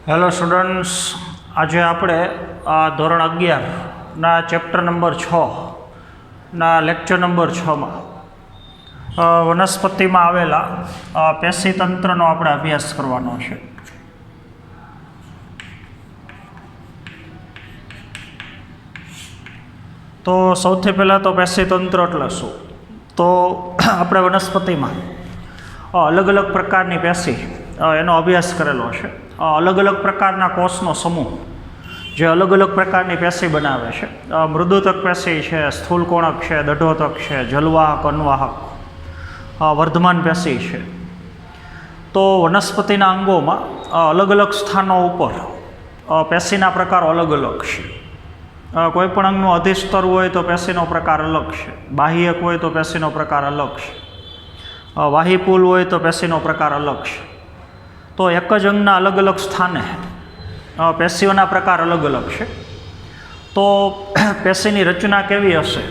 Hello students, આજે આપણે ધોરણ 11 ના ચેપ્ટર નંબર 6 ના લેક્ચર નંબર 6 માં વનસ્પતિમાં આવેલા પેશી તંત્રનો આપણે અભ્યાસ કરવાનો છે. તો સૌથી પહેલાં તો પેશી તંત્ર એટલે શું? તો આપણે વનસ્પતિમાં અલગ અલગ પ્રકારની પેશી એનો અભ્યાસ કરેલો છે. અલગ અલગ પ્રકારના કોષનો સમૂહ જે અલગ અલગ પ્રકારની પેશી બનાવે છે. મૃદુતક પેશી છે, સ્થૂલકોણક છે, દઢોતક છે, જલવાહક, અન્વાહક, વર્ધમાન પેશી છે. તો વનસ્પતિના અંગોમાં અલગ અલગ સ્થાનો ઉપર પેશીના પ્રકારો અલગ અલગ છે. કોઈપણ અંગનું અધિસ્તર હોય તો પેશીનો પ્રકાર અલગ છે, બાહ્યક હોય તો પેશીનો પ્રકાર અલગ છે, વાહીપુલ હોય તો પેશીનો પ્રકાર અલગ છે. તો એક જ અંગના અલગ અલગ સ્થાને પેશીઓના પ્રકાર અલગ અલગ છે. તો પેશીની રચના કેવી હશે,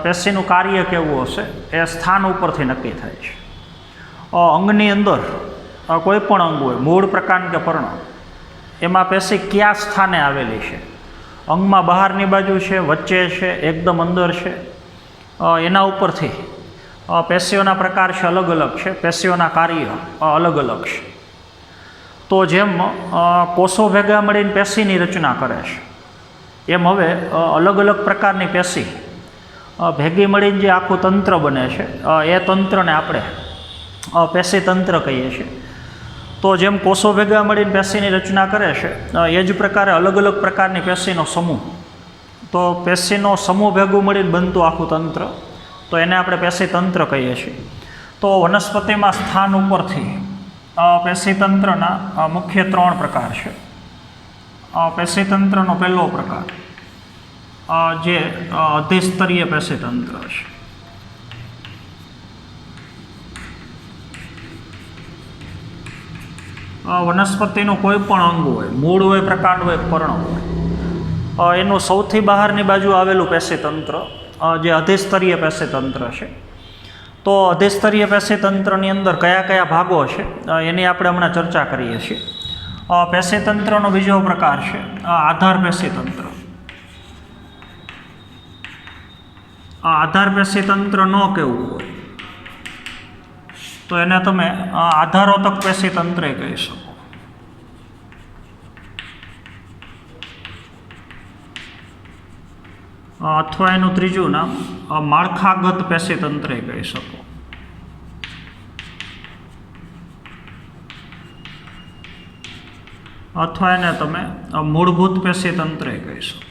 પેશીનું કાર્ય કેવું હશે, એ સ્થાન ઉપરથી નક્કી થાય છે. અંગની અંદર કોઈ પણ અંગ હોય, મૂળ, પ્રકાંડ કે પર્ણ, એમાં પેશી કયા સ્થાને આવેલી છે, અંગમાં બહારની બાજુ છે, વચ્ચે છે, એકદમ અંદર છે, એના ઉપરથી પેશીઓના પ્રકાર છે અલગ અલગ છે, પેશીઓના કાર્ય અલગ અલગ છે. તો જેમ કોષો ભેગા મળીને પેશીની રચના કરે છે, એમ હવે અલગ અલગ પ્રકારની પેશી ભેગી મળીને જે આખું તંત્ર બને છે, એ તંત્રને આપણે પેશી તંત્ર કહીએ છીએ. તો જેમ કોષો ભેગા મળીને પેશીની રચના કરે છે, એ જ પ્રકારે અલગ અલગ પ્રકારની પેશીનો સમૂહ, તો પેશીનો સમૂહ ભેગું મળીને બનતું આખું તંત્ર, તો એને આપણે પેશી તંત્ર કહીએ છીએ. તો વનસ્પતિમાં સ્થાન ઉપરથી પેશી તંત્રના મુખ્ય 3 પ્રકાર છે. પેશી તંત્રનો પહેલો પ્રકાર જે અધિસ્તરીય પેશી તંત્ર છે. વનસ્પતિનું કોઈ પણ અંગ હોય, મૂળ હોય, પ્રકાંડ હોય, પર્ણ હોય, એનું સૌથી બહારની બાજુ આવેલું પેશી તંત્ર જે અધિસ્તરીય પેશી તંત્ર છે. તો અધિસ્તરીય પેશી તંત્રની અંદર કયા કયા ભાગો છે એની આપણે હમણાં ચર્ચા કરીએ છીએ. પેશી તંત્રનો બીજો પ્રકાર છે આધાર પેશી તંત્ર. આધાર પેશી તંત્ર ન કેવું હોય તો એને તમે આધારોતક પેશી તંત્ર કહી શકો, અથવા એનું ત્રીજું નામ માળખાગત પેશી તંત્ર કહી શકો. અથવા એને તમે મૂળભૂત પેશી તંત્ર કહી શકો.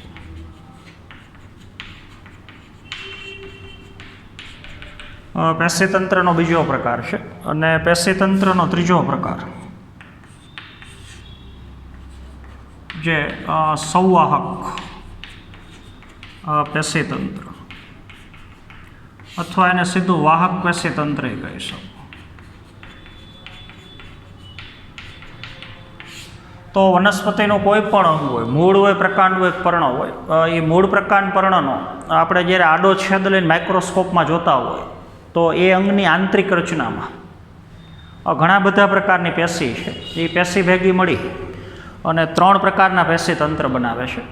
પેશી તંત્રનો બીજો પ્રકાર છે. અને પેશી તંત્રનો ત્રીજો પ્રકાર જે સંવાહક પેશી તંત્ર, અથવા એને સીધું વાહક પેશી તંત્ર કહી શકો. તો વનસ્પતિનું કોઈ પણ અંગ હોય, મૂળ હોય, પ્રકાંડ હોય, પર્ણ હોય, એ મૂળ, પ્રકાંડ, પર્ણનો આપણે જ્યારે આડો છેદ લઈને માઇક્રોસ્કોપમાં જોતા હોય તો એ અંગની આંતરિક રચનામાં ઘણા બધા પ્રકારની પેશી છે. એ પેશી ભેગી મળી અને 3 પ્રકારના પેશી તંત્ર બનાવે છે.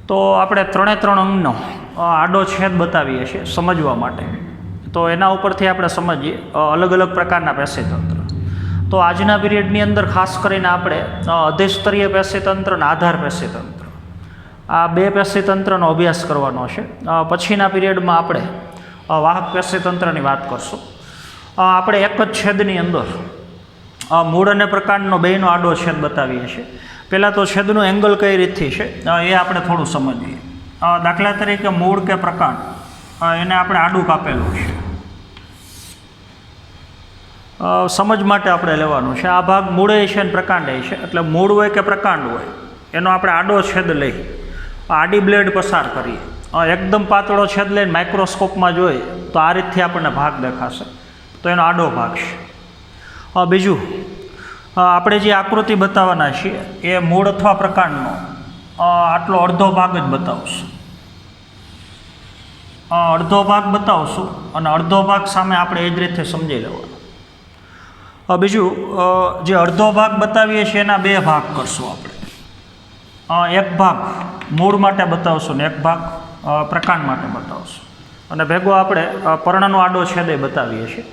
તો આપણે 3 અંગનો આડો છેદ બતાવીએ છીએ સમજવા માટે. તો એના ઉપરથી આપણે સમજીએ અલગ અલગ પ્રકારના પેશી તંત્ર. તો આજના પીરિયડની અંદર ખાસ કરીને આપણે અધિસ્તરીય પેશી તંત્ર અને આધાર પેશી તંત્ર, આ 2 પેશી તંત્રનો અભ્યાસ કરવાનો છે. પછીના પીરિયડમાં આપણે વાહક પેશી તંત્રની વાત કરશું. આપણે એક જ છેદની અંદર મૂળ અને પ્રકાંડનો બેયનો આડો છેદ બતાવીએ છીએ. પહેલાં તો છેદનું એંગલ કઈ રીતથી છે એ આપણે થોડું સમજીએ. દાખલા તરીકે મૂળ કે પ્રકાંડ એને આપણે આડું કાપેલું છે. સમજ માટે આપણે લેવાનું છે. આ ભાગ મૂળે છે અને પ્રકાંડે છે, એટલે મૂળ હોય કે પ્રકાંડ હોય એનો આપણે આડો છેદ લઈ આડી બ્લેડ પસાર કરીએ. એકદમ પાતળો છેદ લઈને માઇક્રોસ્કોપમાં જોઈએ તો આ રીતથી આપણને ભાગ દેખાશે, તો એનો આડો ભાગ છે. બીજું, આપણે જે આકૃતિ બતાવવાના છીએ એ મૂળ અથવા પ્રકાંડનો આટલો અડધો ભાગ જ બતાવશું. અડધો ભાગ બતાવશું અને અડધો ભાગ સામે આપણે એ જ રીતે સમજી લેવાનો. બીજું જે અડધો ભાગ બતાવીએ છીએ એના બે ભાગ કરશું આપણે. એક ભાગ મૂળ માટે બતાવશું ને એક ભાગ પ્રકાંડ માટે બતાવશું, અને ભેગો આપણે પર્ણનો આડો છેદે બતાવીએ છીએ.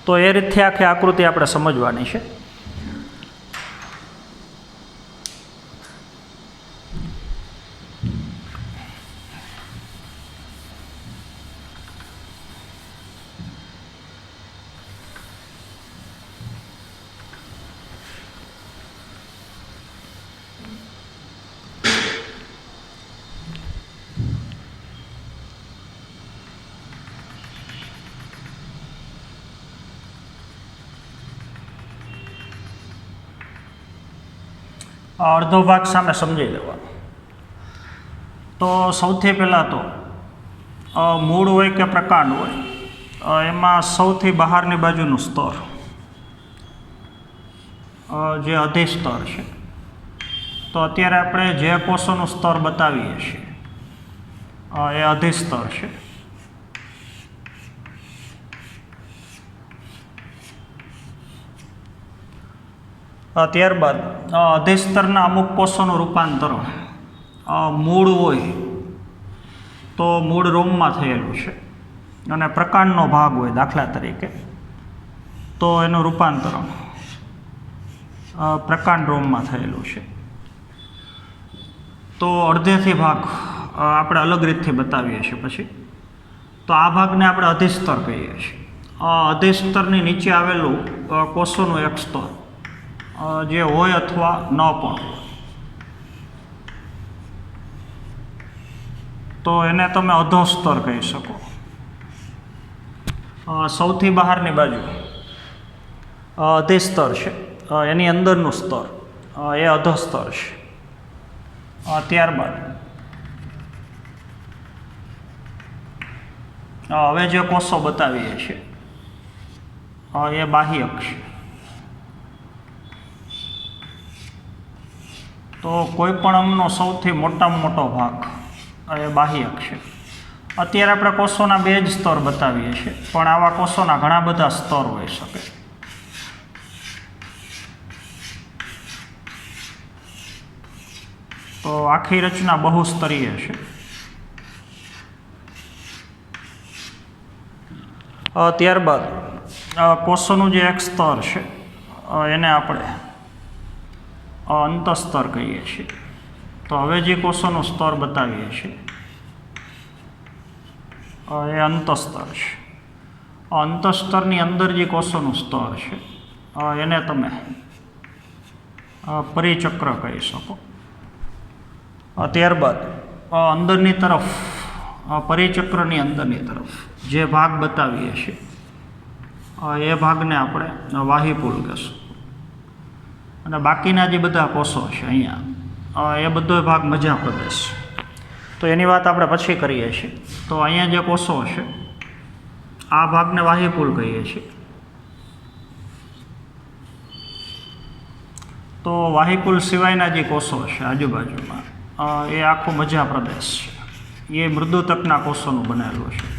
તો એ રીતથી આખી આકૃતિ આપણે સમજવાની છે. અડધો ભાગ સામે સમજી લેવાનો. તો સૌથી પહેલાં તો મૂળ હોય કે પ્રકાંડ હોય, એમાં સૌથી બહારની બાજુનું સ્તર જે અધિસ્તર છે, તો અત્યારે આપણે જે કોષોનું સ્તર બતાવીએ છીએ એ અધિસ્તર છે. ત્યારબાદ અધિસ્તરના અમુક કોષોનું રૂપાંતરણ મૂળ હોય તો મૂળ રોમમાં થયેલું છે, અને પ્રકાંડનો ભાગ હોય દાખલા તરીકે તો એનું રૂપાંતરણ પ્રકાંડ રોમમાં થયેલું છે. તો અડધેથી ભાગ આપણે અલગ રીતથી બતાવીએ છીએ. પછી તો આ ભાગને આપણે અધિસ્તર કહીએ છીએ. અધિસ્તરની નીચે આવેલું કોષોનું એક સ્તર જે હોય અથવા ન પણ હોય, તો એને તમે અધોસ્તર કહી શકો. સૌથી બહારની બાજુ અધિસ્તર છે, એની અંદરનું સ્તર એ અધોસ્તર છે. ત્યારબાદ હવે જે કોષો બતાવીએ છીએ એ બાહ્યક છે. તો કોઈ પણ અંગનો સૌથી મોટામાં મોટો ભાગ એ બાહ્યક છે. અત્યારે આપણે કોષોના બે જ સ્તર બતાવીએ છીએ, પણ આવા કોષોના ઘણા બધા સ્તર હોઈ શકે. તો આખી રચના બહુસ્તરીય છે. ત્યારબાદ કોષોનું જે એક સ્તર છે એને આપણે અંતસ્તર કહીએ છીએ. તો હવે જે કોષોનું સ્તર બતાવીએ છીએ એ અંતસ્તર છે. અંતસ્તરની અંદર જે કોષોનું સ્તર છે એને તમે પરિચક્ર કહી શકો. ત્યારબાદ અંદરની તરફ પરિચક્રની અંદરની તરફ જે ભાગ બતાવીએ છીએ એ ભાગને આપણે વાહિપુલ કહીશું. અને બાકીના જે બધા કોષો છે અહીંયા એ બધો ભાગ મજા પ્રદેશ, તો એની વાત આપણે પછી કરીએ છીએ. તો અહીંયા જે કોષો છે આ ભાગને વાહિપુલ કહીએ છીએ. તો વાહિપુલ સિવાયના જે કોષો છે આજુબાજુમાં એ આખો મજા પ્રદેશ છે, એ મૃદુતકના કોષોનું બનેલું છે.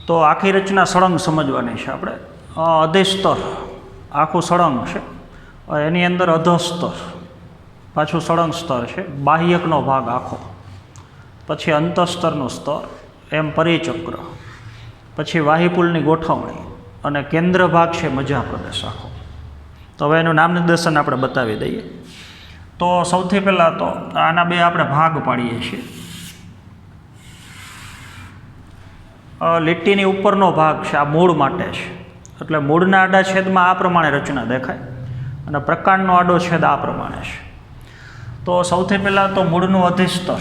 તો આખી રચના સળંગ સમજવાની છે આપણે. અધિસ્તર આખું સળંગ છે, એની અંદર અધસ્તર પાછું સળંગ સ્તર છે, બાહ્યકનો ભાગ આખો, પછી અંતસ્તરનું સ્તર, એમ પરિચક્ર, પછી વાહિપુલની ગોઠવણી, અને કેન્દ્ર ભાગ છે મજા પ્રદેશ આખો. તો હવે એનું નામ નિર્દેશન આપણે બતાવી દઈએ. તો સૌથી પહેલાં તો આના બે આપણે ભાગ પાડીએ છીએ. લીટીની ઉપરનો ભાગ છે આ મૂળ માટે છે, એટલે મૂળના આડા છેદમાં આ પ્રમાણે રચના દેખાય, અને પ્રકાંડનો આડો છેદ આ પ્રમાણે છે. તો સૌથી પહેલાં તો મૂળનું અધિસ્તર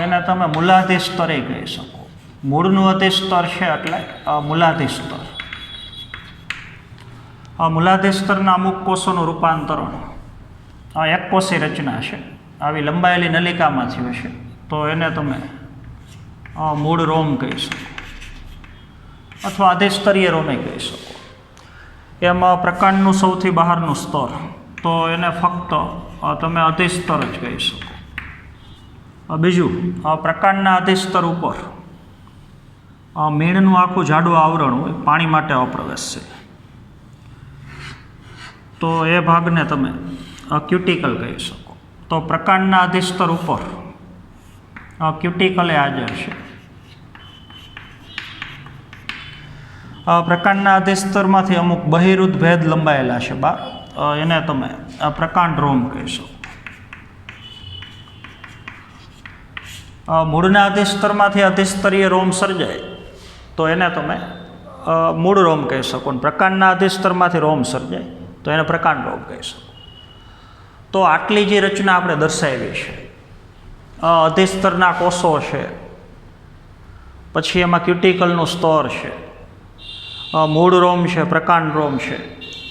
એને તમે મૂલાધિસ્તરે કહી શકો. મૂળનું અધિસ્તર છે એટલે મૂલાધિસ્તર. મૂલાધિસ્તરના અમુક કોષોનું રૂપાંતરણ એક કોષી રચના છે, આવી લંબાયેલી નલિકામાંથી હશે, તો એને તમે મૂળ રોમ કહી શકો, અથવા અધિસ્તરીય રોમે કહી શકો. એમાં પ્રકાંડનું સૌથી બહારનું સ્તર, તો એને ફક્ત તમે અધિસ્તર જ કહી શકો. બીજું, પ્રકાંડના અધિસ્તર ઉપર મીણનું આખું જાડું આવરણ હોય, પાણી માટે અપ્રવેશશે, તો એ ભાગને તમે ક્યુટિકલ કહી શકો. તો પ્રકાંડના અધિસ્તર ઉપર ક્યુટિકલ એ હાજર છે. પ્રકાંડના અધિસ્તરમાંથી અમુક બહિરુદ્ધ ભેદ લંબાયેલા છે બહાર, એને તમે પ્રકાંડ રોમ કહી શકો. મૂળના અધિસ્તરમાંથી અધિસ્તરીય રોમ સર્જાય તો એને તમે મૂળ રોમ કહી શકો. અને પ્રકાંડના અધિસ્તરમાંથી રોમ સર્જાય તો એને પ્રકાંડ રોમ કહી શકો. તો આટલી જે રચના આપણે દર્શાવી છે, અધિસ્તરના કોષો છે, પછી એમાં ક્યુટિકલનું સ્તર છે, મૂળ રોમ છે, પ્રકાંડ રોમ છે,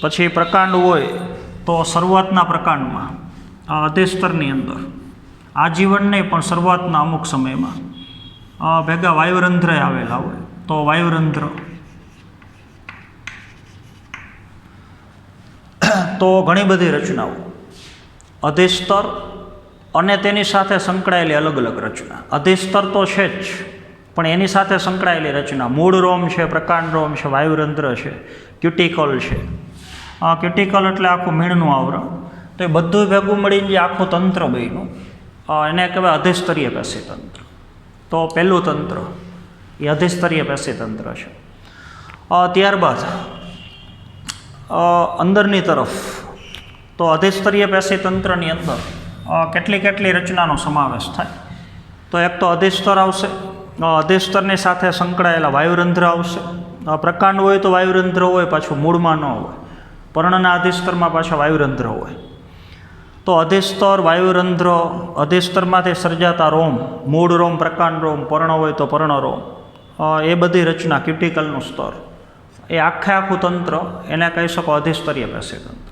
પછી પ્રકાંડ હોય તો શરૂઆતના પ્રકાંડમાં અધિસ્તરની અંદર આજીવન નહીં પણ શરૂઆતના અમુક સમયમાં ભેગા વાયુરંધ્ર આવેલા હોય તો વાયુરંધ્ર, તો ઘણી બધી રચનાઓ અધિસ્તર અને તેની સાથે સંકળાયેલી અલગ અલગ રચના. અધિસ્તર તો છે જ, પણ એની સાથે સંકળાયેલી રચના મૂળ રોમ છે, પ્રકાંડ રોમ છે, વાયુરંધ્ર છે, ક્યુટિકલ છે. ક્યુટિકલ એટલે આખું મીણનું આવરણ. તો એ બધું ભેગું મળીને જે આખું તંત્ર બન્યું એને કહેવાય અધિસ્તરીય પેશી તંત્ર. તો પહેલું તંત્ર એ અધિસ્તરીય પેશી તંત્ર છે. ત્યારબાદ અંદરની તરફ તો અધિસ્તરીય પેશી તંત્રની અંદર કેટલી રચનાનો સમાવેશ થાય. તો એક તો અધિસ્તર આવશે, અધિસ્તરની સાથે સંકળાયેલા વાયુરંધ્ર આવશે. પ્રકાંડ હોય તો વાયુરંધ્ર હોય, પાછું મૂળમાં ન હોય. પર્ણના અધિસ્તરમાં પાછા વાયુરંધ્ર હોય. તો અધિસ્તર, વાયુરંધ્ર, અધિસ્તરમાંથી સર્જાતા રોમ, મૂળ રોમ, પ્રકાંડ રોમ, પર્ણ હોય તો પર્ણ રોમ, એ બધી રચના, ક્યુટિકલનું સ્તર, એ આખું તંત્ર એને કહી શકો અધિસ્તરીય પેશી તંત્ર.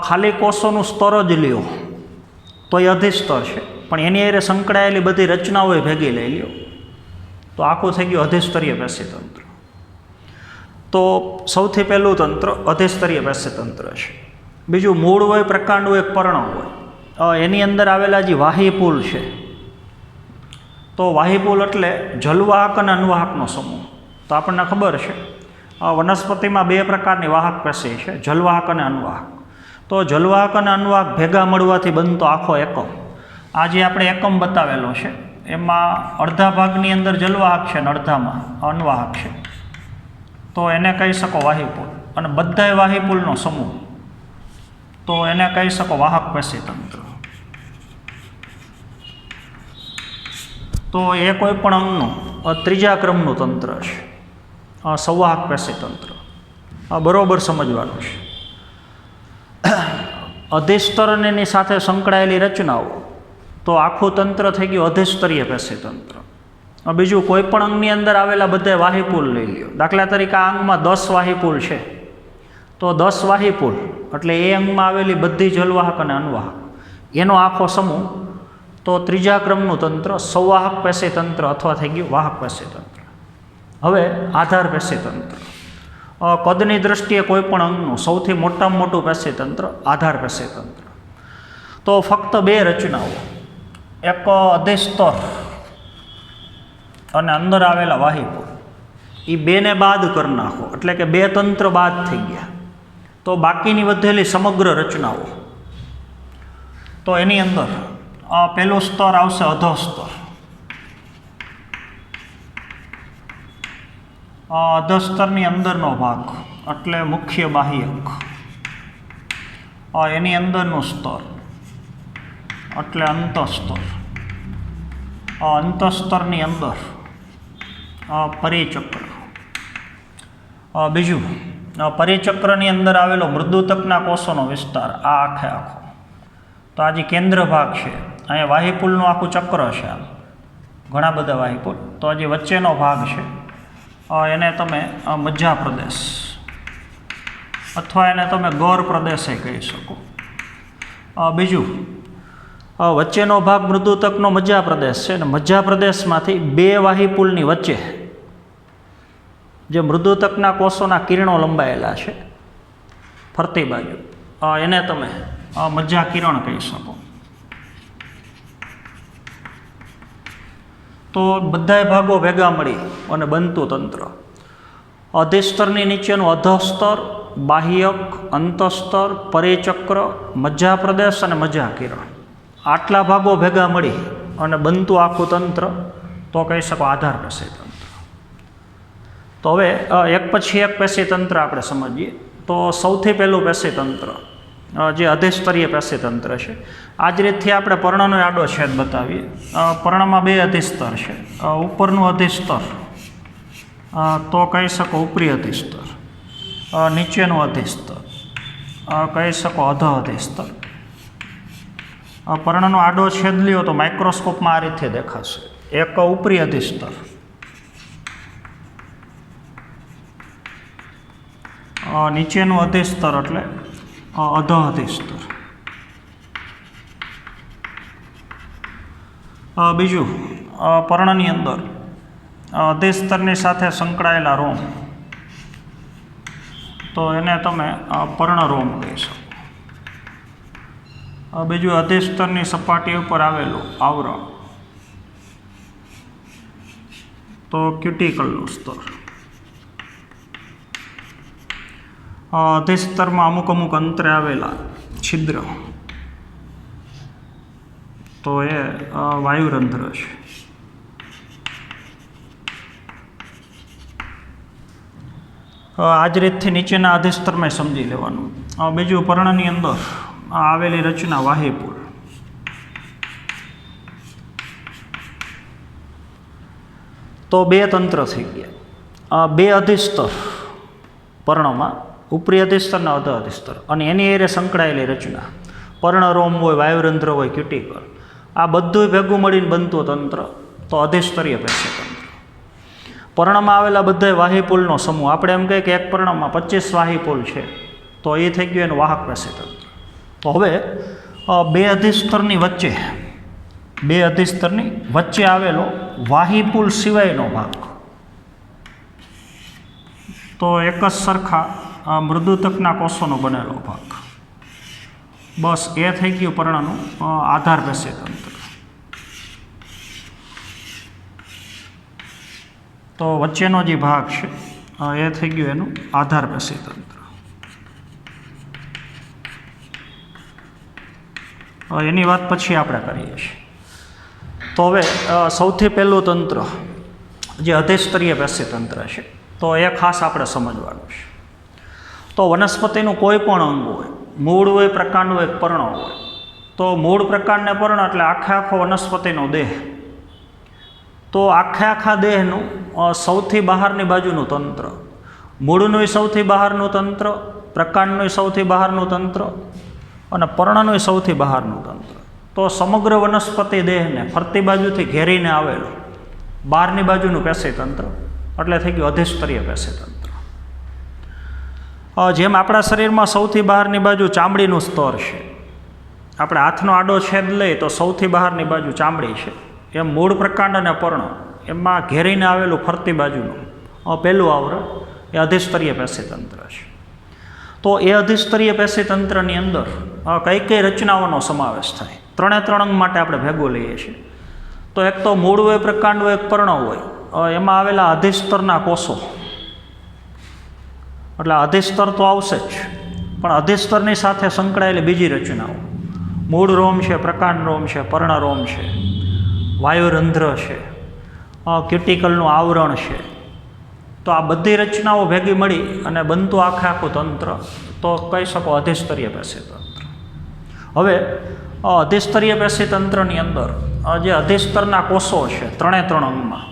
ખાલી કોષોનું સ્તર જ લ્યો તો એ અધિસ્તર છે, પણ એની હારે સંકળાયેલી બધી રચનાઓ ભેગી લઈ લ્યો તો આખું થઈ ગયું અધિસ્તરીય પેશી તંત્ર. તો સૌથી પહેલું તંત્ર અધિસ્તરીય પેશી તંત્ર છે. બીજું મૂળ હોય, પ્રકાંડ હોય, પર્ણ હોય, એની અંદર આવેલા જે વાહીપુલ છે, તો વાહીપુલ એટલે જલવાહક અને અન્વાહકનો સમૂહ. તો આપણને ખબર છે વનસ્પતિમાં બે પ્રકારની વાહક પેશી છે, જલવાહક અને અન્વાહક. તો જલવાહક અને અન્વાહક ભેગા મળવાથી બનતો આખો એકમ, આ જે આપણે એકમ બતાવેલો છે એમાં અડધા ભાગની અંદર જલવાહક છે અને અડધામાં અન્વાહક છે, તો એને કહી શકો વાહીપુલ. અને બધાય વાહીપુલનો સમૂહ તો એને કહી શકો વાહક પેશી તંત્ર. તો એ કોઈ પણ અંગનું ત્રીજા ક્રમનું તંત્ર છે, સંવાહક પેશી તંત્ર. બરોબર સમજવાનું છે. અધિસ્તર અને એની સાથે સંકળાયેલી રચનાઓ તો આખું તંત્ર થઈ ગયું અધિસ્તરીય પેશી તંત્ર. બીજું કોઈ પણ અંગની અંદર આવેલા બધા વાહીપુલ લઈ લ્યો. દાખલા તરીકે આ અંગમાં 10 વાહીપુલ છે, તો 10 વાહીપુલ એટલે એ અંગમાં આવેલી બધી જલવાહક અને અન્વાહક એનો આખો સમૂહ તો ત્રીજા ક્રમનું તંત્ર સંવાહક પેશી તંત્ર અથવા થઈ ગયું વાહક પેશી તંત્ર. હવે આધાર પેશી તંત્ર. કદની દૃષ્ટિએ કોઈ પણ અંગનું સૌથી મોટામાં મોટું પેશી તંત્ર આધાર પેશી તંત્ર. તો ફક્ત બે રચનાઓ, એક અધિસ્તર અને અંદર આવેલા વાહીપુલ, એ બેને બાદ કરી નાખો એટલે કે બે તંત્ર બાદ થઈ ગયા. તો બાકીની વધેલી સમગ્ર રચનાઓ તો એની અંદર પહેલું સ્તર આવશે અધસ્તર. અધસ્તરની અંદરનો ભાગ એટલે મુખ્ય બાહ્યક, એની અંદરનું સ્તર એટલે અંતસ્તર, અંતસ્તરની અંદર પરિચક્ર. બીજું પરિચક્રની અંદર આવેલો મૃદુતકના કોષોનો વિસ્તાર, આ આખો. તો આ જે કેન્દ્ર ભાગ છે અહીંયા વાહીપુલનું આખું ચક્ર છે, આમ ઘણા બધા વાહીપુલ. તો આ જે વચ્ચેનો ભાગ છે એને તમે મજ્જા પ્રદેશ અથવા એને તમે ગૌર પ્રદેશ કહી શકો. બીજું વચ્ચેનો ભાગ મૃદુતકનો મજ્જા પ્રદેશ છે, અને મજ્જા પ્રદેશમાંથી બે વાહીપુલની વચ્ચે જે મૃદુતકના કોષોના કિરણો લંબાયેલા છે ફરતી બાજુ, એને તમે મજ્જા કિરણ કહી શકો. તો બધાય ભાગો ભેગા મળી અને બનતું તંત્ર. અધિસ્તરની નીચેનું અધસ્તર, બાહ્યક, અંતસ્તર, પરિચક્ર, મજ્જા પ્રદેશ અને મજ્જા કિરણ, આટલા ભાગો ભેગા મળી અને બનતું આખું તંત્ર તો કહી શકો આધાર પેશી તંત્ર. તો હવે એક પછી એક પેશી તંત્ર આપણે સમજીએ. તો સૌથી પહેલું પેશી તંત્ર જે અધિસ્તરીય પેશી તંત્ર છે. આ જ રીતથી આપણે પર્ણનો આડો છેદ બતાવીએ. પર્ણમાં 2 અધિસ્તર છે. ઉપરનું અધિસ્તર તો કહી શકો ઉપરી અધિસ્તર, નીચેનું અધિસ્તર કહી શકો અધ અધિસ્તર. પર્ણનો આડો છેદ લ્યો તો માઇક્રોસ્કોપમાં આ રીતે દેખાશે. એક ઉપરી અધિસ્તર, નીચેનું અધિસ્તર એટલે અધ અધિસ્તર. બીજું પર્ણની અંદર અધિસ્તરની સાથે સંકળાયેલા રોમ, તો એને તમે પર્ણરોમ કહી શકો. બીજું અધિસ્તરની સપાટી ઉપર આવેલું આવરણ, તો ક્યુટિકલનું સ્તર. અધિસ્તરમાં અમુક અંતરે આવેલા છિદ્ર, તો એ વાયુરંધ્ર છે. આ જ રીતથી નીચેના અધિસ્તરમાં સમજી લેવાનું. બીજું પર્ણની અંદર આવેલી રચના વાહિપુલ. તો 2 તંત્ર થઈ ગયા. 2 અધિસ્તર પર્ણમાં, ઉપરી અધિસ્તર અને અધ અધિસ્તર, અને એની એરે સંકળાયેલી રચના, પર્ણરોમ હોય, વાયુરંધ્ર હોય, ક્યુટિકલ, આ બધું ભેગું મળીને બનતું તંત્ર તો અધિસ્તરીય પેશી તંત્ર. પર્ણમાં આવેલા બધા વાહિપુલનો સમૂહ, આપણે એમ કહીએ કે એક પર્ણમાં 25 વાહિપુલ છે, તો એ થઈ ગયું એનું વાહક પેશી તંત્ર. તો હવે 2 અધિસ્તરની વચ્ચે આવેલો વાહિપુલ સિવાયનો ભાગ, તો એક જ સરખા મૃદુતકના કોષોનો બનેલો ભાગ, બસ એ થઈ ગયું પર્ણનું આધાર પેશી તંત્ર. તો વચ્ચેનો જે ભાગ છે એ થઈ ગયું એનું આધાર પેશી તંત્ર. એની વાત પછી આપણે કરીએ છીએ. તો હવે સૌથી પહેલું તંત્ર જે અધિસ્તરીય પેશી તંત્ર છે, તો એ ખાસ આપણે સમજવાનું છે. તો વનસ્પતિનું કોઈ પણ અંગ હોય, મૂળ હોય, પ્રકાંડ હોય, પર્ણ હોય, તો મૂળ, પ્રકાંડ ને પર્ણ એટલે આખો વનસ્પતિનો દેહ. તો આખા દેહનું સૌથી બહારની બાજુનું તંત્ર, મૂળનું સૌથી બહારનું તંત્ર, પ્રકાંડનું સૌથી બહારનું તંત્ર અને પર્ણનું સૌથી બહારનું તંત્ર. તો સમગ્ર વનસ્પતિ દેહને ફરતી બાજુથી ઘેરીને આવેલું બહારની બાજુનું પેશી તંત્ર એટલે થઈ ગયું અધિસ્તરીય પેશી તંત્ર. જેમ આપણા શરીરમાં સૌથી બહારની બાજુ ચામડીનું સ્તર છે, આપણે હાથનો આડો છેદ લઈએ તો સૌથી બહારની બાજુ ચામડી છે, એમ મૂળ, પ્રકાંડ અને પર્ણ એમાં ઘેરીને આવેલું ફરતી બાજુનું પહેલું આવરણ એ અધિસ્તરીય પેશી તંત્ર છે. તો એ અધિસ્તરીય પેશી તંત્રની અંદર કઈ રચનાઓનો સમાવેશ થાય, 3 અંગ માટે આપણે ભેગું લઈએ છીએ. તો એક તો મૂળ હોય, પ્રકાંડ હોય, પર્ણ હોય, એમાં આવેલા અધિસ્તરના કોષો, એટલે અધિસ્તર તો આવશે જ, પણ અધિસ્તરની સાથે સંકળાયેલી બીજી રચનાઓ, મૂળ રોમ છે, પ્રકાંડ રોમ છે, પર્ણ રોમ છે, વાયુરંધ્ર છે, ક્યુટિકલનું આવરણ છે. તો આ બધી રચનાઓ ભેગી મળી અને બનતું આખું તંત્ર તો કહી શકો અધિસ્તરીય પેશી તંત્ર. હવે અધિસ્તરીય પેશી તંત્રની અંદર જે અધિસ્તરના કોષો છે 3 અંગમાં,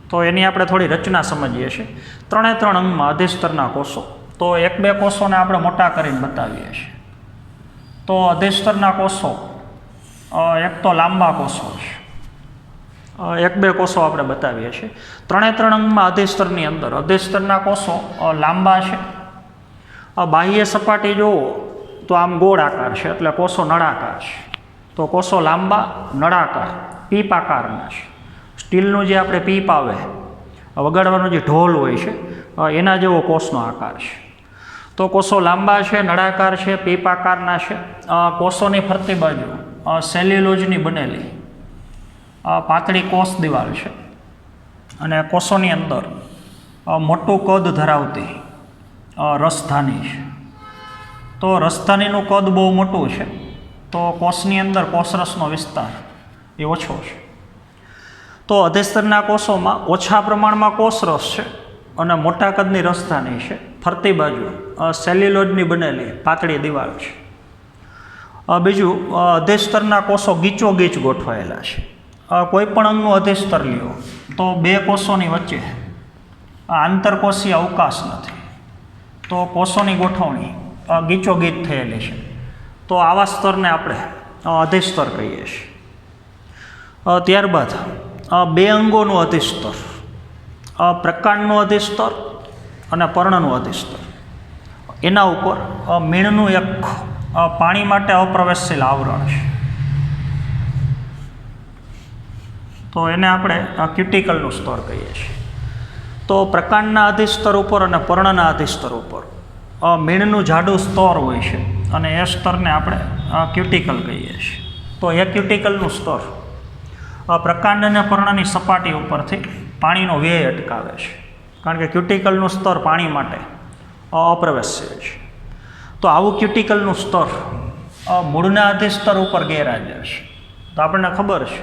તો એની આપણે થોડી રચના સમજીએ છીએ. 3 અંગમાં અધિસ્તરના કોષો, તો 1-2 કોષોને આપણે મોટા કરીને બતાવીએ છીએ. તો અધિસ્તરના કોષો એક તો લાંબા કોષો છે, 1-2 કોષો આપણે બતાવીએ છીએ. 3 અંગમાં અધિસ્તરની અંદર અધિસ્તરના કોષો લાંબા છે. બાહ્ય સપાટી જુઓ તો આમ ગોળ આકાર છે, એટલે કોષો નળાકાર છે. તો કોષો લાંબા, નળાકાર, પીપ આકારના છે. સ્ટીલનું જે આપણે પીપ આવે, વગાડવાનો જે ઢોલ હોય છે, એના જેવો કોષનો આકાર છે. તો કોષો લાંબા છે, નળાકાર છે, પીપાકારના છે. કોષોની ફરતી બાજુ સેલ્યુલોજની બનેલી પાતળી કોષ દિવાલ છે અને કોષોની અંદર મોટું કદ ધરાવતી રસધાની છે. તો રસધાનીનું કદ બહુ મોટું છે, તો કોષની અંદર કોષરસનો વિસ્તાર એ ઓછો છે. તો અધિસ્તરના કોષોમાં ઓછા પ્રમાણમાં કોષરસ છે અને મોટા કદની રસધાની છે. ફરતી બાજુ સેલ્યુલોજની બનેલી પાતળી દિવાલ છે. બીજું, અધિસ્તરના કોષો ગીચોગીચ ગોઠવાયેલા છે. કોઈ પણ અંગનું અધિસ્તર લ્યો તો બે કોષોની વચ્ચે આંતરકોષીય અવકાશ નથી, તો કોષોની ગોઠવણી ગીચોગીચ થયેલી છે. તો આવા સ્તરને આપણે અધિસ્તર કહીએ છીએ. ત્યારબાદ બે અંગોનું અધિસ્તર, પ્રકાંડનું અધિસ્તર અને પર્ણનું અધિસ્તર. એના ઉપર મીણનું એક પાણી માટે અપ્રવેશશીલ આવરણ છે, તો એને આપણે ક્યુટિકલનું સ્તર કહીએ છીએ. તો પ્રકાંડના અધિસ્તર ઉપર અને પર્ણના અધિસ્તર ઉપર મીણનું જાડું સ્તર હોય છે અને એ સ્તરને આપણે ક્યુટિકલ કહીએ છીએ. તો એ ક્યુટિકલનું સ્તર પ્રકાંડ અને પર્ણની સપાટી ઉપરથી પાણીનો વ્યય અટકાવે છે, કારણ કે ક્યુટિકલનું સ્તર પાણી માટે અપ્રવેશીય છે. તો આવું ક્યુટિકલનું સ્તર મૂળના અધિસ્તર ઉપર ગેરહાજર છે. તો આપણને ખબર છે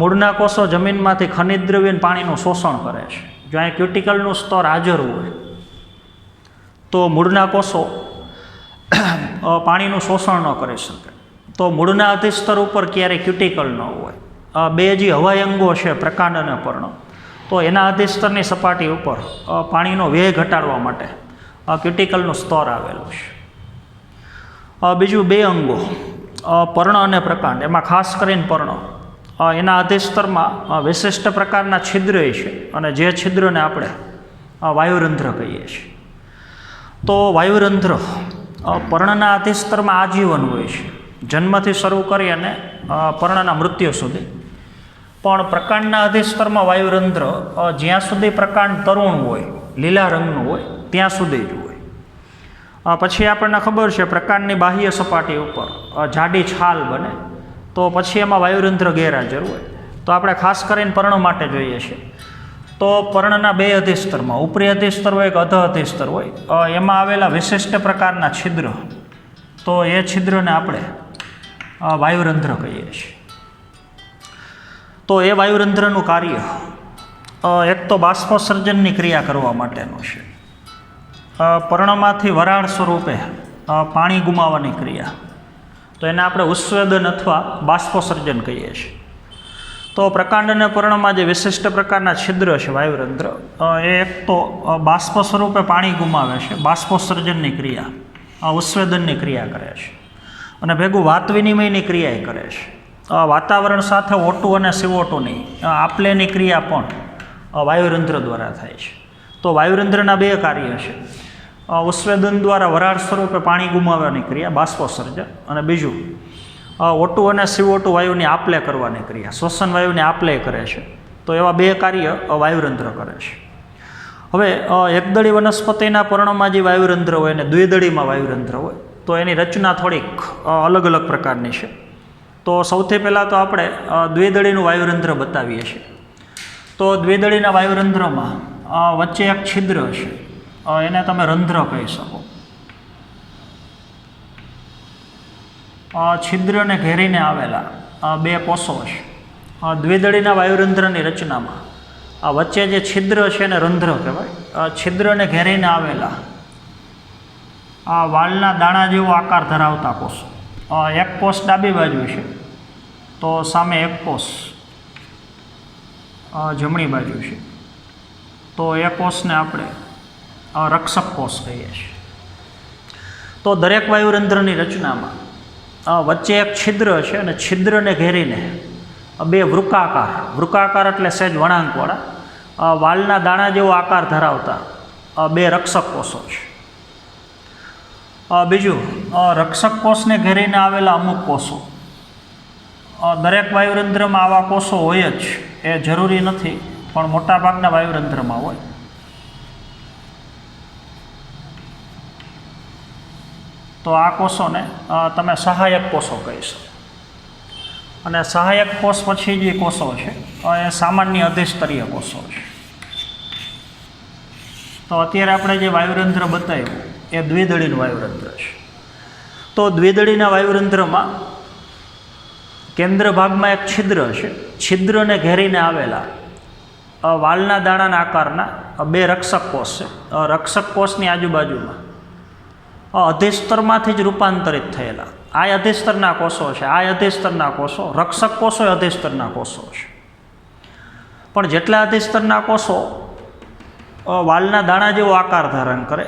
મૂળના કોષો જમીનમાંથી ખનિજ દ્રવ્ય પાણીનું શોષણ કરે છે. જો અહીં ક્યુટિકલનું સ્તર હાજર હોય તો મૂળના કોષો પાણીનું શોષણ ન કરી શકે. તો મૂળના અધિસ્તર ઉપર ક્યારેય ક્યુટિકલ ન હોય. બે જે હવાઈ અંગો છે પ્રકાંડ અને પર્ણ, તો એના અધિસ્તરની સપાટી ઉપર પાણીનો વ્યય ઘટાડવા માટે ક્યુટિકલનું સ્તર આવેલું છે. બીજું, બે અંગો પર્ણ અને પ્રકાંડ, એમાં ખાસ કરીને પર્ણ, એના અધિસ્તરમાં વિશિષ્ટ પ્રકારના છિદ્ર છે અને જે છિદ્રને આપણે વાયુરંધ્ર કહીએ છીએ. તો વાયુરંધ્ર પર્ણના અધિસ્તરમાં આજીવન હોય છે, જન્મથી શરૂ કરી અને પર્ણના મૃત્યુ સુધી. પણ પ્રકાંડના અધિસ્તરમાં વાયુરંધ્ર જ્યાં સુધી પ્રકાંડ તરુણ હોય, લીલા રંગનું હોય, ત્યાં સુધી જ હોય. પછી આપણને ખબર છે પ્રકાંડની બાહ્ય સપાટી ઉપર જાડી છાલ બને, તો પછી એમાં વાયુરંધ્ર ગેરહાજર હોય. તો આપણે ખાસ કરીને પર્ણ માટે જોઈએ છીએ. તો પર્ણના બે અધિસ્તરમાં ઉપરી અધિસ્તર હોય કે અધ અધિસ્તર હોય, એમાં આવેલા વિશિષ્ટ પ્રકારના છિદ્ર, તો એ છિદ્રને આપણે વાયુરંધ્ર કહીએ છીએ. તો એ વાયુરંધ્રનું કાર્ય એક તો બાષ્પોત્સર્જનની ક્રિયા કરવા માટેનું છે. પર્ણમાંથી વરાળ સ્વરૂપે પાણી ગુમાવવાની ક્રિયા, તો એને આપણે ઉત્સ્વેદન અથવા બાષ્પોત્સર્જન કહીએ છીએ. તો પ્રકાંડ અને પર્ણમાં જે વિશિષ્ટ પ્રકારના છિદ્ર છે વાયુરંધ્ર, એ એક તો બાષ્પ સ્વરૂપે પાણી ગુમાવે છે, બાષ્પોત્સર્જનની ક્રિયા, ઉત્સ્વેદનની ક્રિયા કરે છે, અને ભેગું વાત વિનિમયની ક્રિયા કરે છે. વાતાવરણ સાથે O2 અને CO2ની આપલેની ક્રિયા પણ વાયુરંધ્ર દ્વારા થાય છે. તો વાયુરંધ્રના બે કાર્ય છે, ઉત્સ્વેદન દ્વારા વરાળ સ્વરૂપે પાણી ગુમાવવાની ક્રિયા બાષ્પોત્સર્જન, અને બીજું O2 અને CO2 વાયુની આપલે કરવાની ક્રિયા, શ્વસન વાયુની આપલે કરે છે. તો એવા બે કાર્ય વાયુરંધ્ર કરે છે. હવે એકદળી વનસ્પતિના પર્ણમાં જે વાયુરંધ્ર હોય અને દ્વિદળીમાં વાયુરંધ્ર હોય, તો એની રચના થોડીક અલગ અલગ પ્રકારની છે. તો સૌથી પહેલાં તો આપણે દ્વિદળીનું વાયુરંધ્ર બતાવીએ છીએ. તો દ્વિદળીના વાયુરંધ્રમાં વચ્ચે એક છિદ્ર છે, એને તમે રંધ્ર કહી શકો. છિદ્રને ઘેરીને આવેલા બે કોષો છે. દ્વિદળીના વાયુરંધ્રની રચનામાં વચ્ચે જે છિદ્ર છે એને રંધ્ર કહેવાય. છિદ્રને ઘેરીને આવેલા વાળના દાણા જેવો આકાર ધરાવતા કોષો. એક કોષ ડાબી બાજુ છે, તો સામે એક કોષ જમણી બાજુ છે. તો એ કોષને આપણે રક્ષક કોષ કહીએ છીએ. તો દરેક વાયુરંધ્રની રચનામાં વચ્ચે એક છિદ્ર છે અને છિદ્રને ઘેરીને બે વૃકાકાર એટલે સહેજ વળાંકવાળા વાળના દાણા જેવો આકાર ધરાવતા બે રક્ષક કોષો છે. બીજું, રક્ષક કોષને ઘેરીને આવેલા અમુક કોષો. દરેક વાયુરંધ્રમાં આવા કોષો હોય જ, એ જરૂરી નથી, પણ મોટાભાગના વાયુરંધ્રમાં હોય. તો આ કોષોને તમે સહાયક કોષો કહીશો. અને સહાયક કોષ પછી જે કોષો છે એ સામાન્ય અધિસ્તરીય કોષો છે. તો અત્યારે આપણે જે વાયુરંધ્ર બતાવ્યું એ દ્વિદળીનું વાયુરંધ્ર છે. તો દ્વિદળીના વાયુરંધ્રમાં કેન્દ્ર ભાગમાં એક છિદ્ર છે. છિદ્રને ઘેરીને આવેલા વાલના દાણાના આકારના બે રક્ષક કોષ છે. રક્ષક કોષની આજુબાજુમાં અધિસ્તરમાંથી જ રૂપાંતરિત થયેલા આ અધિસ્તરના કોષો છે. આ અધિસ્તરના કોષો રક્ષક કોષો એ અધિસ્તરના કોષો છે. પણ જેટલા અધિસ્તરના કોષો વાલના દાણા જેવો આકાર ધારણ કરે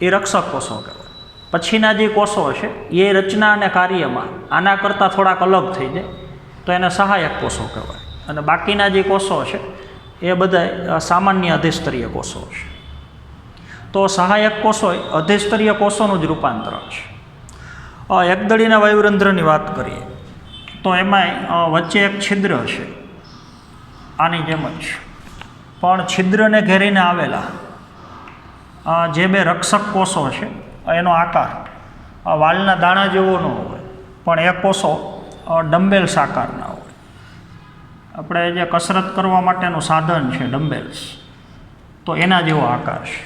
એ રક્ષક કોષો કહેવાય. પછીના જે કોષો છે એ રચના અને કાર્યમાં આના કરતાં થોડાક અલગ થઈ જાય તો એને સહાયક કોષો કહેવાય. અને બાકીના જે કોષો છે એ બધા સામાન્ય અધિસ્તરીય કોષો છે. તો સહાયક કોષો અધિસ્તરીય કોષોનું જ રૂપાંતરણ છે. એકદળીના વાયુરંધ્રની વાત કરીએ તો એમાંય વચ્ચે એક છિદ્ર છે આની જેમ જ. પણ છિદ્રને ઘેરીને આવેલા જે બે રક્ષક કોષો છે એનો આકાર વાલના દાણા જેવો ન હોય, પણ એ કોષો ડમ્બેલ્સ આકારના હોય. આપણે જે કસરત કરવા માટેનું સાધન છે ડમ્બેલ્સ, તો એના જેવો આકાર છે.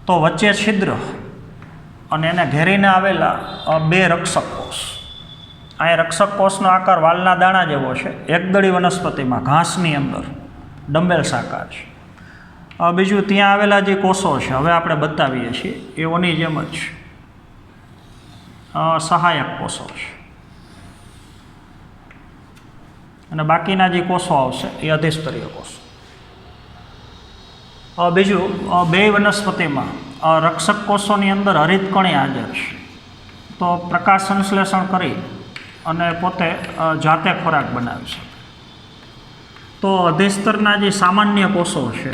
તો વચ્ચે છિદ્ર અને એને ઘેરીને આવેલા બે રક્ષક કોષ. આ રક્ષક કોષનો આકાર વાલના દાણા જેવો છે. એકદળી વનસ્પતિમાં ઘાસની અંદર ડમ્બેલ્સ આકાર છે. બીજું ત્યાં આવેલા જે કોષો છે હવે આપણે બતાવીએ છીએ એઓની જેમ જ સહાયક કોષો છે. અને બાકીના જે કોષો આવશે એ અધિસ્તરીય કોષો. બીજું બે વનસ્પતિમાં રક્ષક કોષોની અંદર હરિતકણી હાજર છે. તો પ્રકાશ સંશ્લેષણ કરી અને પોતે જાતે ખોરાક બનાવી શકે. તો અધિસ્તરના જે સામાન્ય કોષો છે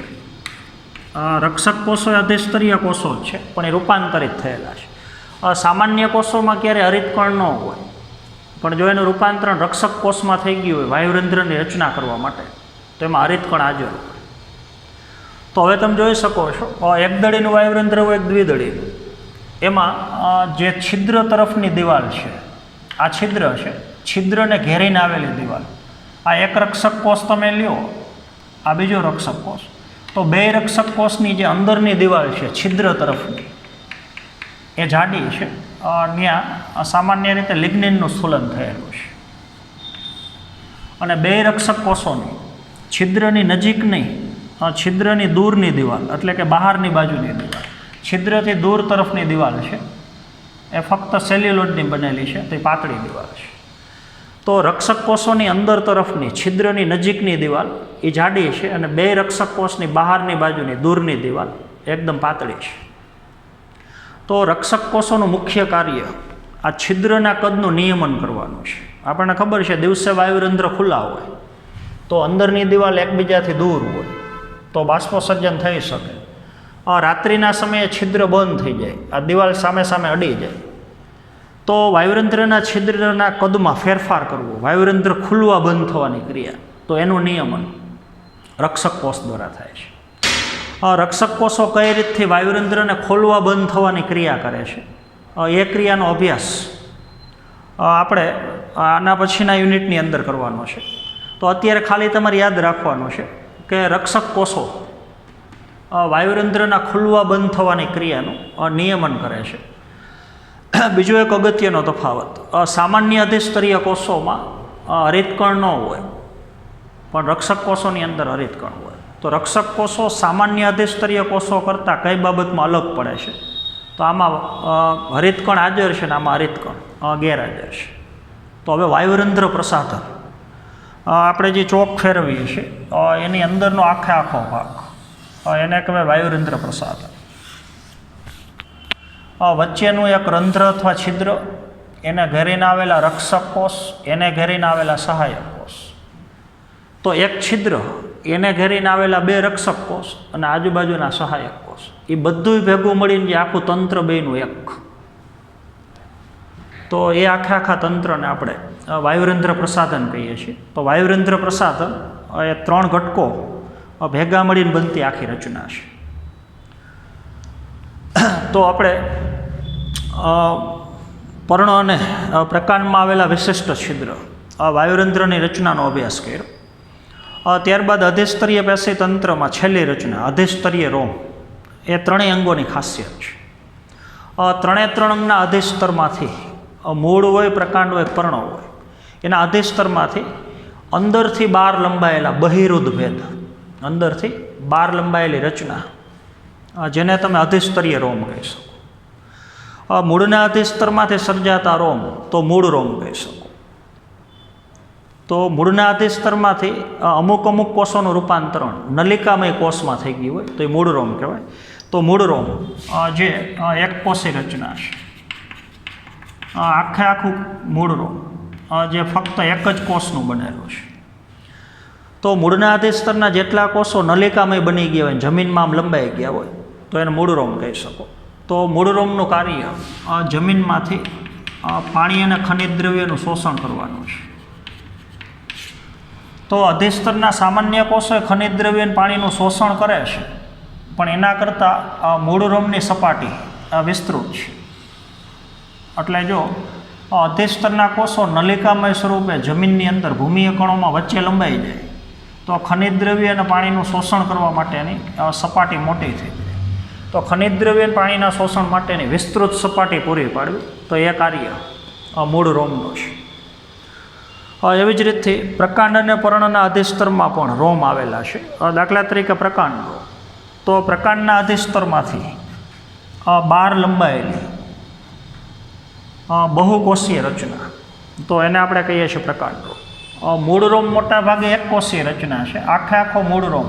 રક્ષક કોષો એ અધિસ્તરીય કોષો જ છે, પણ એ રૂપાંતરિત થયેલા છે. સામાન્ય કોષોમાં ક્યારે હરિતકણ ન હોય, પણ જો એનું રૂપાંતરણ રક્ષક કોષમાં થઈ ગયું હોય વાયુરંધ્રની રચના કરવા માટે તો એમાં હરિતકણ હાજર હોય. તો હવે તમે જોઈ શકો છો એકદળીનું વાયુરંધ્ર હોય એક દ્વિદળીનું. એમાં જે છિદ્ર તરફની દિવાલ છે આ છિદ્ર છે, છિદ્રને ઘેરીને આવેલી દિવાલ. આ એક રક્ષક કોષ તમે લ્યો, આ બીજો રક્ષક કોષ. તો બે રક્ષક કોષની જે અંદરની દિવાલ છે છિદ્ર તરફની એ જાડી છે. ત્યાં સામાન્ય રીતે લિગ્નિનનું સ્થૂલન થયેલું છે. અને બે રક્ષક કોષોની છિદ્રની નજીક નહીં, છિદ્રની દૂરની દિવાલ એટલે કે બહારની બાજુની દિવાલ, છિદ્રથી દૂર તરફની દિવાલ છે એ ફક્ત સેલ્યુલોઇડની બનેલી છે, તે પાતળી દિવાલ છે. તો રક્ષક કોષોની અંદર તરફની છિદ્રની નજીકની દિવાલ એ જાડી છે અને બે રક્ષક કોષની બહારની બાજુની દૂરની દિવાલ એકદમ પાતળી છે. તો રક્ષક કોષોનું મુખ્ય કાર્ય આ છિદ્રના કદનું નિયમન કરવાનું છે. આપણને ખબર છે દિવસે વાયુરંધ્ર ખુલ્લા હોય તો અંદરની દિવાલ એકબીજાથી દૂર હોય તો બાષ્પોસર્જન થઈ શકે. રાત્રિના સમયે છિદ્ર બંધ થઈ જાય, આ દિવાલ સામે સામે અડી જાય. તો વાયુરંધ્રના છિદ્રના કદમાં ફેરફાર કરવો, વાયુરંધ્ર ખુલવા બંધ થવાની ક્રિયા, તો એનું નિયમન રક્ષક કોષ દ્વારા થાય છે. રક્ષક કોષો કઈ રીતથી વાયુરંધ્રને ખોલવા બંધ થવાની ક્રિયા કરે છે એ ક્રિયાનો અભ્યાસ આપણે આના પછીના યુનિટની અંદર કરવાનો છે. તો અત્યારે ખાલી તમારે યાદ રાખવાનું છે કે રક્ષક કોષો વાયુરંધ્રના ખુલવા બંધ થવાની ક્રિયાનું નિયમન કરે છે. બીજો એક અગત્યનો તફાવત, સામાન્ય અધિસ્તરીય કોષોમાં હરિતકણ ન હોય, પણ રક્ષક કોષોની અંદર હરિતકણ હોય. તો રક્ષક કોષો સામાન્ય અધિસ્તરીય કોષો કરતાં કઈ બાબતમાં અલગ પડે છે? તો આમાં હરિતકણ હાજર છે ને આમાં હરિતકણ ગેરહાજર છે. તો હવે વાયુરંધ્ર પ્રસાધન આપણે જે ચોક ફેરવીએ છીએ એની અંદરનો આખો ભાગ એને કહેવાય વાયુરંધ્ર પ્રસાધન. વચ્ચેનું એક રંધ્ર અથવા છિદ્ર, એને ઘેરીને આવેલા રક્ષક કોષ, એને ઘેરીને આવેલા સહાયક કોષ. તો એક છિદ્ર, એને ઘેરીને આવેલા બે રક્ષક કોષ અને આજુબાજુના સહાયક કોષ, એ બધું ભેગું મળીને જે આખું તંત્ર બેનું એક. તો એ આખા તંત્રને આપણે વાયુરંધ્ર પ્રસાધન કહીએ છીએ. તો વાયુરંધ્ર પ્રસાધન એ 3 ઘટકો ભેગા મળીને બનતી આખી રચના છે. તો આપણે પર્ણ અને પ્રકાંડમાં આવેલા વિશિષ્ટ છિદ્ર વાયુરંધ્રની રચનાનો અભ્યાસ કર્યો. ત્યારબાદ અધિસ્તરીય પેશી તંત્રમાં છેલ્લી રચના અધિસ્તરીય રોમ એ ત્રણેય અંગોની ખાસિયત છે. ત્રણ અંગના અધિસ્તરમાંથી મૂળ હોય, પ્રકાંડ હોય, પર્ણ હોય, એના અધિસ્તરમાંથી અંદરથી બહાર લંબાયેલા બહિરુદ્ધ ભેદ, અંદરથી બહાર લંબાયેલી રચના, જેને તમે અધિસ્તરીય રોમ કહી શકો. મૂળના અધિસ્તરમાંથી સર્જાતા રોમ તો મૂળ રોમ કહી શકો. તો મૂળના અધિસ્તરમાંથી અમુક કોષોનું રૂપાંતરણ નલિકામય કોષમાં થઈ ગયું હોય તો એ મૂળ રોમ કહેવાય. તો મૂળ રોમ જે એક કોષી રચના છે, આખું મૂળ રોમ જે ફક્ત એક જ કોષનું બનેલું છે. તો મૂળના અધિસ્તરના જેટલા કોષો નલિકામય બની ગયા હોય, જમીનમાં આમ લંબાઈ ગયા હોય તો એને મૂળ રોમ કહી શકો. તો મૂળ રોમનું કાર્ય જમીનમાંથી પાણી અને ખનિજ દ્રવ્યનું શોષણ કરવાનું છે. તો અધિસ્તરના સામાન્ય કોષો ખનિજ દ્રવ્ય અને પાણીનું શોષણ કરે છે, પણ એના કરતાં મૂળ રોમની સપાટી વિસ્તૃત છે. એટલે જો અધિસ્તરના કોષો નલિકામય સ્વરૂપે જમીનની અંદર ભૂમિય કણોમાં વચ્ચે લંબાઈ જાય તો ખનિજ દ્રવ્ય અને પાણીનું શોષણ કરવા માટેની સપાટી મોટી થઈ જાય. તો ખનિજ દ્રવ્ય અને પાણીના શોષણ માટેની વિસ્તૃત સપાટી પૂરી પાડવી તો એ કાર્ય મૂળ રોમનું છે. એવી જ રીતથી પ્રકાંડ અને પર્ણના અધિસ્તરમાં પણ રોમ આવેલા છે. દાખલા તરીકે પ્રકાંડ રોમ, તો પ્રકાંડના અધિસ્તરમાંથી બહાર લંબાયેલી બહુકોષીય રચના, તો એને આપણે કહીએ છીએ પ્રકાંડ રોમ. મૂળ રોમ મોટા ભાગે એક કોષીય રચના છે. આખો મૂળ રોમ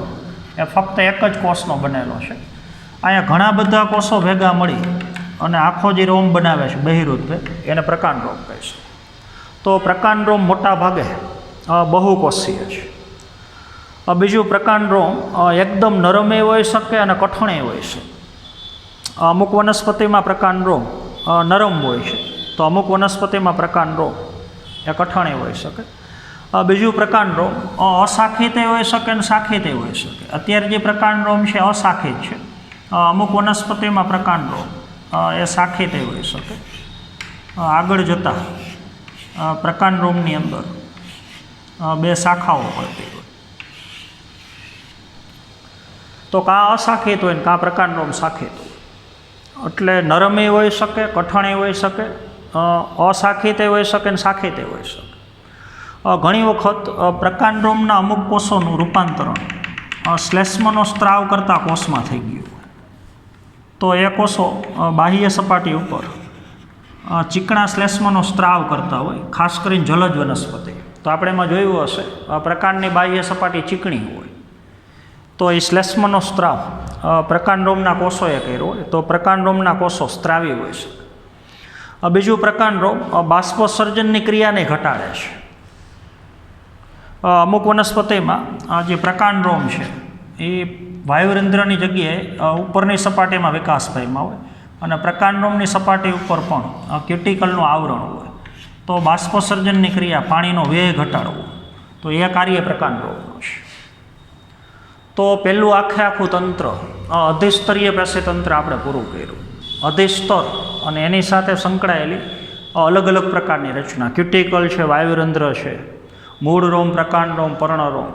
એ ફક્ત એક જ કોષનો બનેલો છે. અહીંયા ઘણા બધા કોષો ભેગા મળી અને આખો જે રોમ બનાવે છે બહિરુદ્ધ ભેદ, એને પ્રકાંડ રોમ કહીશું. તો પ્રકાંડ રોમ મોટા ભાગે બહુકોષીય છે. બીજું પ્રકાંડ રોમ એકદમ નરમે હોઈ શકે અને કઠણે હોઈ શકે. અમુક વનસ્પતિમાં પ્રકાંડ રોમ નરમ હોય છે, તો અમુક વનસ્પતિમાં પ્રકાંડ રોમ એ કઠણે હોઈ શકે. બીજું પ્રકાંડ રોમ અશાખિતે હોઈ શકે અને શાખિતે હોઈ શકે. અત્યારે જે પ્રકાંડ રોમ છે અશાખિત છે. અમુક વનસ્પતિમાં પ્રકાંડ રોમ એ શાખિતે હોઈ શકે. આગળ જતાં પ્રકાંડ રોમની અંદર બે શાખાઓ પડતી હોય, તો કાં અશાખિત હોય ને કાં પ્રકાંડ રોમ શાખિત હોય. એટલે નરમે હોઈ શકે, કઠણે હોઈ શકે, અશાખિતે હોઈ શકે અને શાખિતે હોઈ શકે. ઘણી વખત પ્રકાંડ રોમના અમુક કોષોનું રૂપાંતરણ શ્લેષ્મનો સ્ત્રાવ કરતા કોષમાં થઈ ગયું હોય, તો એ કોષો બાહ્ય સપાટી ઉપર ચીકણા શ્લેષ્મનો સ્ત્રાવ કરતા હોય, ખાસ કરીને જલજ વનસ્પતિ. તો આપણે એમાં જોયું હશે પ્રકાંડની બાહ્ય સપાટી ચીકણી હોય તો એ શ્લેષ્મનો સ્ત્રાવ પ્રકાંડ રોમના કોષોએ કર્યો હોય તો પ્રકાંડ રોમના કોષો સ્ત્રાવી હોય છે. બીજું પ્રકાંડ રોમ બાષ્પોત્સર્જનની ક્રિયાને ઘટાડે છે. અમુક વનસ્પતિમાં જે પ્રકાંડ રોમ છે એ વાયુરંધ્રની જગ્યાએ ઉપરની સપાટીમાં વિકાસ પામ્યા હોય અને પ્રકાંડ રોમની સપાટી ઉપર પણ ક્યુટિકલનું આવરણ હોય, તો બાષ્પોત્સર્જનની ક્રિયા પાણીનો વ્યય ઘટાડવો, તો એ કાર્ય પ્રકાંડ રોમનું છે. તો પહેલું આખું તંત્ર અધિસ્તરીય પેશી તંત્ર આપણે પૂરું કર્યું. અધિસ્તર અને એની સાથે સંકળાયેલી અલગ અલગ પ્રકારની રચના, ક્યુટિકલ છે, વાયુરંધ્ર છે, મૂળ રોમ, પ્રકાંડ રોમ, પર્ણ રોમ,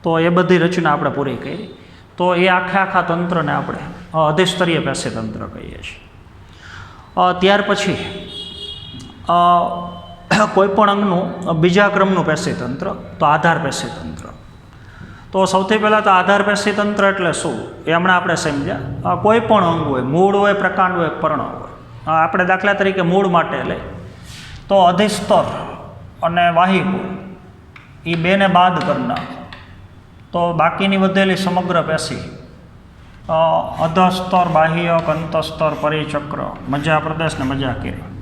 તો એ બધી રચના આપણે પૂરી કરી. તો એ આખા તંત્રને આપણે અધિસ્તરીય પેશી તંત્ર કહીએ છીએ. ત્યાર પછી કોઈપણ અંગનું બીજા ક્રમનું પેશી તંત્ર, તો આધાર પેશી તંત્ર. તો સૌથી પહેલાં તો આધાર પેશી તંત્ર એટલે શું એ હમણાં આપણે સમજ્યા. કોઈ પણ અંગ હોય, મૂળ હોય, પ્રકાંડ હોય, પર્ણ હોય. આપણે દાખલા તરીકે મૂળ માટે લઈ તો અધિસ્તર અને વાહિપુર એ બેને બાદ કરી નાખો તો બાકીની વધેલી સમગ્ર પેશી અધસ્તર, બાહ્યક, અંતસ્તર, પરિચક્ર, મજ્જા પ્રદેશ ને મજ્જા કિરણ.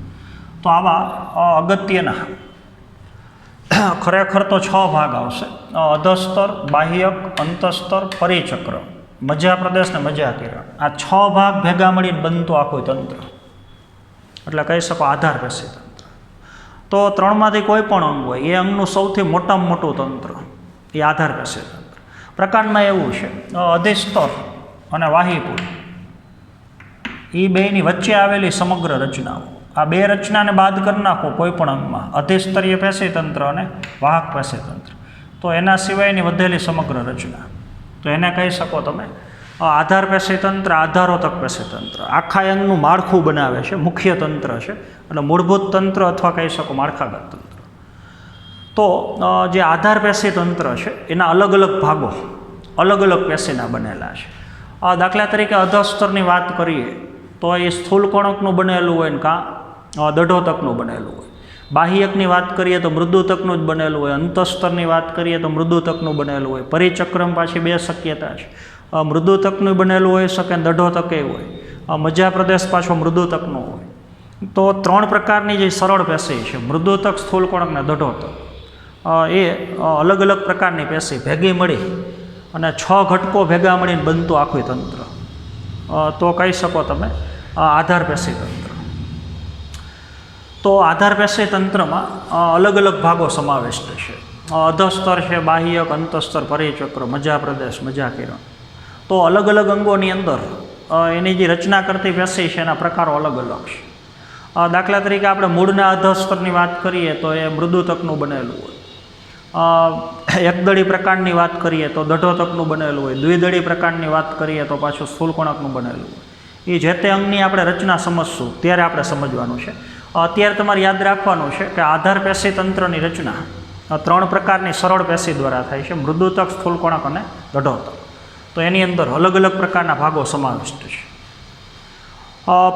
તો આવા અગત્યના ખરેખર તો 6 ભાગ આવશે: અધસ્તર, બાહ્યક, અંતસ્તર, પરિચક્ર, મજ્જા પ્રદેશ ને મજ્જા કિરણ. આ 6 ભાગ ભેગા મળીને બનતું આખું તંત્ર એટલે કહી શકો આધાર પેશી તંત્ર. તો 3માંથી કોઈ પણ અંગ હોય એ અંગનું સૌથી મોટામાં મોટું તંત્ર એ આધાર પેશી તંત્ર. પ્રકાંડમાં એવું છે અધિસ્તર અને વાહિપુર એ બેની વચ્ચે આવેલી સમગ્ર રચનાઓ, આ બે રચનાને બાદ કરી નાખો કોઈ પણ અંગમાં, અધિસ્તરીય પેશીતંત્ર અને વાહક પેશીતંત્ર, તો એના સિવાયની વધેલી સમગ્ર રચના, તો એને કહી શકો તમે આધાર પેશીતંત્ર, આધારોતક પેશીતંત્ર. આખા અંગનું માળખું બનાવે છે, મુખ્ય તંત્ર છે, એટલે મૂળભૂત તંત્ર અથવા કહી શકો માળખાગત તંત્ર. તો જે આધાર પેશીતંત્ર છે એના અલગ અલગ ભાગો અલગ અલગ પેશીના બનેલા છે. દાખલા તરીકે અધસ્તરની વાત કરીએ તો એ સ્થૂલ કણકનું બનેલું હોય ને કાં દઢોતકનું બનેલું હોય. બાહ્યકની વાત કરીએ તો મૃદુતકનું જ બનેલું હોય. અંતસ્તરની વાત કરીએ તો મૃદુતકનું બનેલું હોય. પરિચક્રમ પાછી બે શક્યતા છે, મૃદુતકનું બનેલું હોઈ શકે ને દઢોતકે હોય. મજા પ્રદેશ પાછો મૃદુતકનો હોય. તો ત્રણ પ્રકારની જે સરળ પેશી છે, મૃદુતક, સ્થૂલ કણક ને દઢોતક, એ અલગ અલગ પ્રકારની પેશી ભેગી મળી અને 6 ઘટકો ભેગા મળીને બનતું આખું તંત્ર, તો કહી શકો તમે આધાર પેશીતંત્ર. તો આધાર પેશીતંત્રમાં અલગ અલગ ભાગો સમાવિષ્ટ છે. અધસ્તર છે, બાહ્યક, અંતસ્તર, પરિચક્ર, મજા પ્રદેશ, મજા કિરણ. તો અલગ અલગ અંગોની અંદર એની જે રચના કરતી પેશી છે એના પ્રકારો અલગ અલગ છે. દાખલા તરીકે આપણે મૂળના અધસ્તરની વાત કરીએ તો એ મૃદુતકનું બનેલું હોય. એકદળી પ્રકારની વાત કરીએ તો દઢોતકનું બનેલું હોય. દ્વિદળી પ્રકારની વાત કરીએ તો પાછું સ્થૂલકણકનું બનેલું હોય. એ જે તે અંગની આપણે રચના સમજશું ત્યારે આપણે સમજવાનું છે. અત્યારે તમારે યાદ રાખવાનું છે કે આધાર પેશીતંત્રની રચના 3 પ્રકારની સરળ પેશી દ્વારા થાય છે, મૃદુતક, સ્થૂલકણક અને દઢોતક. તો એની અંદર અલગ અલગ પ્રકારના ભાગો સમાવિષ્ટ છે.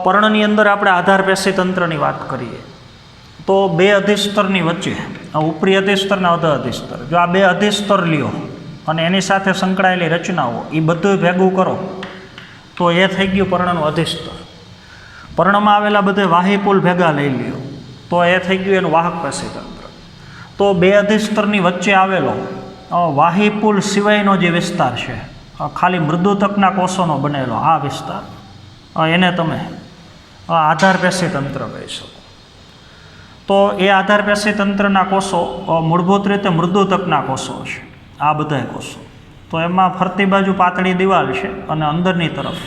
પર્ણની અંદર આપણે આધાર પેશીતંત્રની વાત કરીએ તો 2 અધિસ્તરની વચ્ચે, ઉપરી અધિસ્તર અને અધ અધિસ્તર, જો આ 2 અધિસ્તર લ્યો અને એની સાથે સંકળાયેલી રચનાઓ એ બધું ભેગું કરો તો એ થઈ ગયું પર્ણનું અધિસ્તર. પર્ણમાં આવેલા બધે વાહીપુલ ભેગા લઈ લ્યો તો એ થઈ ગયું એનું વાહક પેશીતંત્ર. તો 2 અધિસ્તરની વચ્ચે આવેલો વાહીપુલ સિવાયનો જે વિસ્તાર છે, ખાલી મૃદુતકના કોષોનો બનેલો આ વિસ્તાર, એને તમે આધાર પેશીતંત્ર કહી શકો. તો એ આધાર પેશીતંત્રના કોષો મૂળભૂત રીતે મૃદુતકના કોષો છે, આ બધા કોષો. તો એમાં ફરતી બાજુ પાતળી દિવાલ છે અને અંદરની તરફ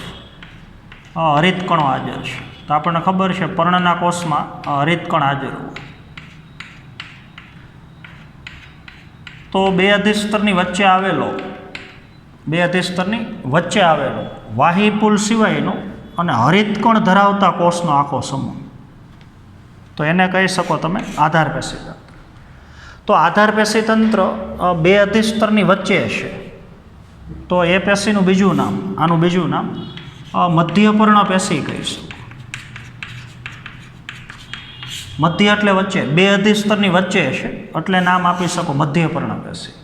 હરિતકણો હાજર છે. તો આપણને ખબર છે પર્ણના કોષમાં હરિતકણ હાજર હોય. તો 2 અધિસ્તરની વચ્ચે આવેલો વાહીપુલ સિવાયનો અને હરિતકણ ધરાવતા કોષનો આખો સમૂહ, તો એને કહી શકો તમે આધાર પેશીતંત્ર. તો આધાર પેશીતંત્ર 2 અધિસ્તરની વચ્ચે છે, તો એ પેશીનું બીજું નામ, આનું બીજું નામ મધ્યપર્ણ પેશી કહીશું. મધ્ય એટલે વચ્ચે, 2 અધિસ્તરની વચ્ચે છે એટલે નામ આપી શકો મધ્યપર્ણ પેશી,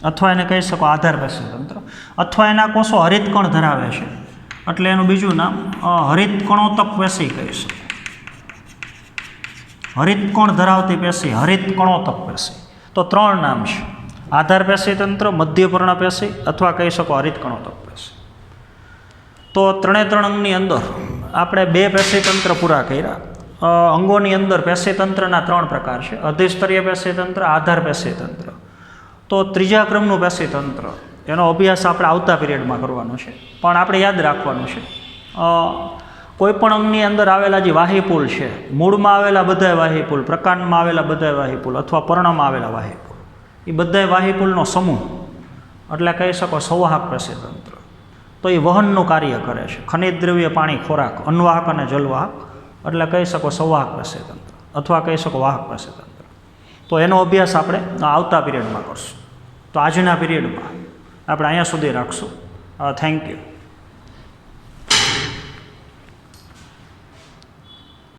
અથવા એને કહી શકો આધાર પેશીતંત્ર. અથવા એના કોષો હરિતકણ ધરાવે છે એટલે એનું બીજું નામ હરિતકણોતક પેશી કહીશું. હરિતકણ ધરાવતી પેશી હરિતકણોતક પેશી. તો 3 નામ છે, આધાર પેશીતંત્ર, મધ્યપર્ણ પેશી અથવા કહી શકો હરિતકણોતક પેશી. તો 3 અંગની અંદર આપણે 2 પેશીતંત્ર પૂરા કર્યા. અંગોની અંદર પેશીતંત્રના 3 પ્રકાર છે, અધિસ્તરીય પેશીતંત્ર, આધાર પેશીતંત્ર. તો 3જા ક્રમનું પેશીતંત્ર, એનો અભ્યાસ આપણે આવતા પીરિયડમાં કરવાનો છે. પણ આપણે યાદ રાખવાનું છે કોઈપણ અંગની અંદર આવેલા જે વાહીપુલ છે, મૂળમાં આવેલા બધા વાહીપુલ, પ્રકાંડમાં આવેલા બધા વાહીપુલ અથવા પર્ણમાં આવેલા વાહીપુલ, એ બધા વાહીપુલનો સમૂહ એટલે કહી શકો સંવાહક પેશીતંત્ર. તો એ વહનનું કાર્ય કરે છે, ખનિજ દ્રવ્ય, પાણી, ખોરાક, અન્વાહક અને જલવાહક, એટલે કહી શકો સંવાહક પેશીતંત્ર અથવા કહી શકો વાહક પેશીતંત્ર. તો એનો અભ્યાસ આપણે આવતા પીરિયડમાં કરશું. તો આજના પીરિયડમાં આપણે અહીંયા સુધી રાખશું. Thank you.